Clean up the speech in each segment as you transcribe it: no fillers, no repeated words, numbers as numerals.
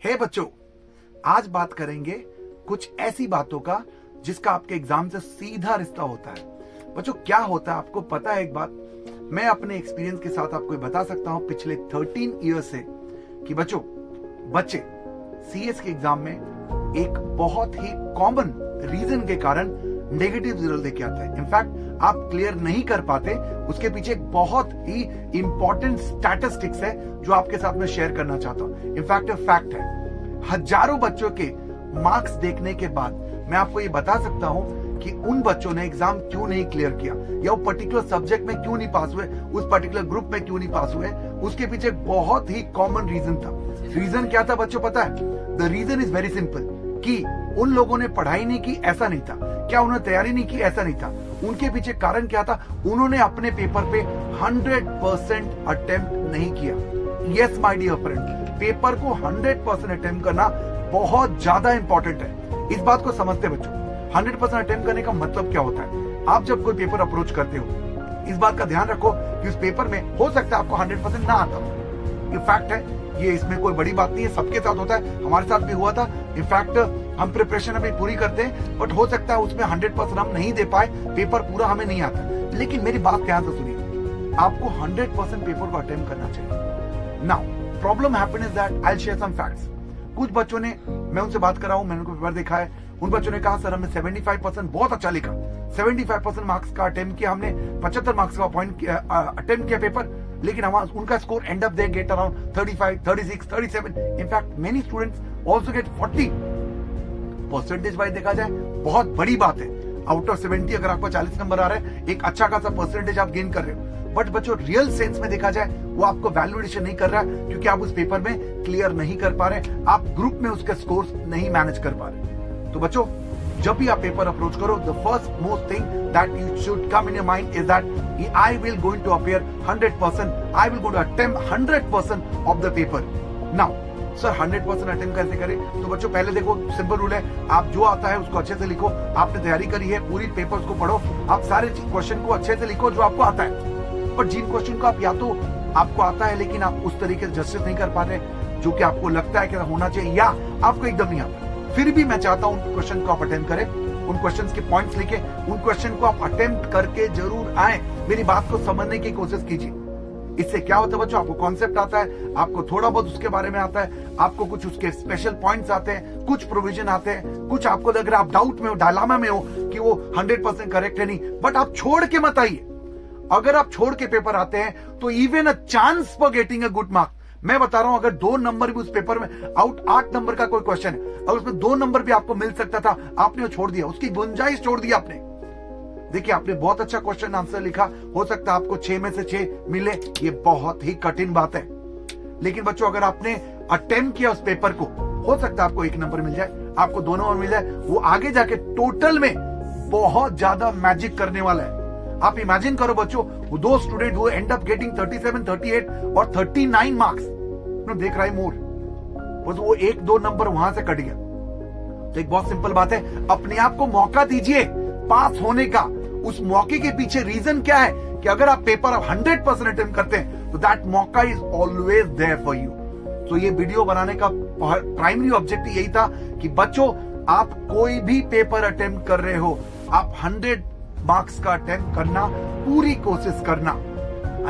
हे बच्चों, आज बात करेंगे कुछ ऐसी बातों का जिसका आपके एग्जाम से सीधा रिश्ता होता है। बच्चों क्या होता है आपको पता है? एक बात मैं अपने एक्सपीरियंस के साथ आपको बता सकता हूं पिछले 13 ईयर्स से कि बच्चे सीएस के एग्जाम में एक बहुत ही कॉमन रीजन के कारण नेगेटिव रिजल्ट लेके आते हैं। इनफैक्ट आप क्लियर नहीं कर पाते, उसके पीछे एक बहुत ही इंपॉर्टेंट स्टैटिस्टिक्स है जो आपके साथ में शेयर करना चाहता हूं। इनफैक्ट फैक्ट है, हजारों बच्चों के मार्क्स देखने के बाद मैं आपको ये बता सकता हूं कि उन बच्चों ने एग्जाम क्यों नहीं क्लियर किया या वो पर्टिकुलर सब्जेक्ट में क्यों नहीं पास हुए, उस पर्टिकुलर ग्रुप में क्यों नहीं पास हुए। उसके पीछे एक बहुत ही कॉमन रीजन था। रीजन क्या था बच्चों पता है? The reason is very simple कि उन लोगों ने पढ़ाई नहीं की ऐसा नहीं था, क्या उन्होंने तैयारी नहीं की ऐसा नहीं था। उनके पीछे कारण क्या था? उन्होंने अपने पेपर पे 100% अटेम्प्ट नहीं किया। Yes my dear friend, paper को 100% अटेम्प्ट करना बहुत ज्यादा इंपॉर्टेंट है। इस बात को समझते बच्चों, 100% अटेम्प्ट करने का मतलब क्या होता है? आप जब कोई पेपर अप्रोच करते हो, इस बात का ध्यान रखो कि उस पेपर में हो सकता है आपको 100% ना आता हो। ये फैक्ट है, ये इसमें कोई बड़ी बात नहीं है, सबके साथ होता है, हमारे साथ भी हुआ था। इनफैक्ट हम प्रिपरेशन अभी पूरी करते हैं, बट हो सकता है उसमें 100% हम नहीं दे पाए, पेपर पूरा हमें नहीं आता। लेकिन मेरी बात ध्यान से सुनिए, आपको 100% पेपर को अटेम्प्ट करना चाहिए। Now problem happen is that I will share some facts. कुछ बच्चों ने, मैं उनसे बात कर रहा हूं, मैंने उनको पेपर देखा है, उन बच्चों ने कहा सर हमने 75% बहुत अच्छा लिखा, 75% मार्क्स का अटेम्प्ट किया हमने, 75 मार्क्स का पॉइंट अटेम्प्ट किया पेपर, लेकिन उनका score and up they get around 35, 36, 37। In fact many students also get 40%। Wise देखा जाए बहुत बड़ी बात है। आउट ऑफ 70 अगर आपको 40 नंबर आ रहा है, एक अच्छा खासा परसेंटेज आप गेन कर रहे हो। बट बच्चों रियल सेंस में देखा जाए वो आपको वैल्यूएशन नहीं कर रहा है, क्योंकि आप उस पेपर में क्लियर नहीं कर पा रहे, आप ग्रुप में उसके स्कोर्स नहीं मैनेज कर पा रहे। तो बच्चों जब भी आप पेपर अप्रोच करो, the first most thing that you should come in your mind is that I will going to appear 100%, I will go to attempt 100% of the paper. Now sir 100% attempt कैसे करें? तो बच्चों पहले देखो, simple rule है, आप जो आता है उसको अच्छे से लिखो। आपने तैयारी करी है, पूरी पेपर्स को पढ़ो, आप सारे क्वेश्चन को अच्छे से लिखो जो आपको आता है। पर जिन क्वेश्चन को आप या तो आपको आता है लेकिन आप उस तरीके से जस्टिस नहीं कर पा रहे जो कि आपको लगता है कि होना चाहिए, या आपको एकदम नहीं आता, फिर भी मैं चाहता हूं उन क्वेश्चन को आप अटेम्प्ट करें, उन क्वेश्चंस के पॉइंट्स लिखे, उन क्वेश्चन को आप अटेम्प्ट करके जरूर आए। मेरी बात को समझने की कोशिश कीजिए। इससे क्या होता है बच्चों, आपको कॉन्सेप्ट आता है, आपको थोड़ा बहुत उसके बारे में आता है, आपको कुछ उसके स्पेशल पॉइंट्स आते हैं, कुछ प्रोविजन आते हैं, कुछ आपको लग रहा है आप डाउट में हो, डायलामा में हो कि वो 100% करेक्ट है नहीं, बट आप छोड़ के मत आइए। अगर आप छोड़ के पेपर आते हैं तो even a chance for getting a good mark, मैं बता रहा हूं, अगर 2 नंबर भी उस पेपर में, आउट 8 नंबर का कोई क्वेश्चन है, अगर उसमें 2 नंबर भी आपको मिल सकता था, आपने वो छोड़ दिया, उसकी गुंजाइश छोड़ दी आपने। देखिए आपने बहुत अच्छा क्वेश्चन आंसर लिखा, हो सकता है आपको 6 में से 6 मिले, ये बहुत ही कठिन बात है। लेकिन बच्चों अगर आपने अटेम्प्ट किया उस पेपर को, हो सकता है आपको 1 नंबर मिल जाए, आपको 2 नंबर मिल जाए, वो आगे जाके टोटल में बहुत ज्यादा मैजिक करने वाला है। आप इमेजिन करो बच्चों, वो 2 स्टूडेंट वो एंड अप गेटिंग 37, 38 और 39 मार्क्स, देख रहा है मोर, बस वो 1-2 नंबर वहां से कट गया। तो एक बहुत सिंपल बात है, अपने आप को मौका दीजिए पास होने का। उस मौके के पीछे रीजन क्या है कि अगर आप पेपर 100% अटेम्प्ट करते हैं तो दैट मौका is always there for you. तो ये वीडियो बनाने का प्राइमरी ऑब्जेक्टिव यही था कि बच्चों आप कोई भी पेपर अटेम्प्ट कर रहे हो, आप 100 मार्क्स का अटेम्प्ट करना, पूरी कोशिश करना।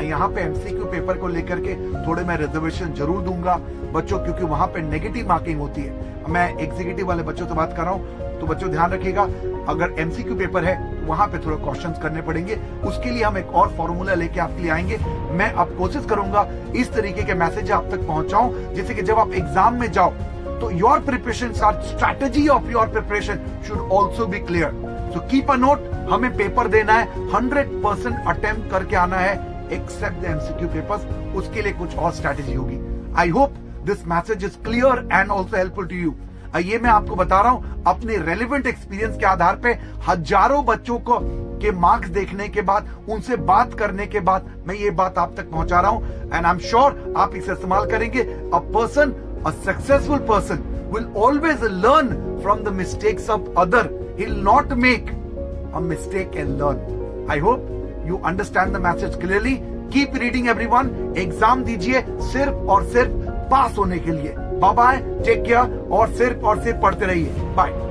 यहाँ पे एमसीक्यू पेपर को लेकर के थोड़े मैं रिजर्वेशन जरूर दूंगा बच्चों, क्योंकि वहां पे नेगेटिव मार्किंग होती है। मैं एग्जीक्यूटिव वाले बच्चों से बात कर रहा हूं, तो बच्चों ध्यान रखिएगा, अगर एमसीक्यू पेपर है तो वहां पे थोड़ा क्वेश्चंस करने पड़ेंगे, उसके लिए हम एक और फॉर्मूला लेके आपके लिए आएंगे। मैं अब कोशिश करूंगा इस तरीके के मैसेज आप तक पहुंचाऊं, जिससे कि जब आप एग्जाम में जाओ तो your preparation, strategy of your preparation should also be clear. So keep a note, हमें पेपर देना है, 100% अटेम्प्ट करके आना है, एक्सेप्ट द एमसीक्यू पेपर्स, उसके लिए कुछ और स्ट्रैटेजी होगी। I hope this message is clear and also helpful to you. ये मैं आपको बता रहा हूं अपने रेलिवेंट एक्सपीरियंस के आधार पे, हजारों बच्चों को के मार्क्स देखने के बाद, उनसे बात करने के बाद मैं ये बात आप तक पहुंचा रहा हूं, एंड आई एम श्योर आप इसे इस्तेमाल करेंगे। A person, a successful person will always learn from the mistakes of other. He'll not make a mistake and learn. I hope you understand the message clearly. Keep reading everyone. Exam दीजिए सिर्फ और सिर्फ पास होने के लिए। Bye bye, take care और सिर्फ पढ़ते रहिए। बाय।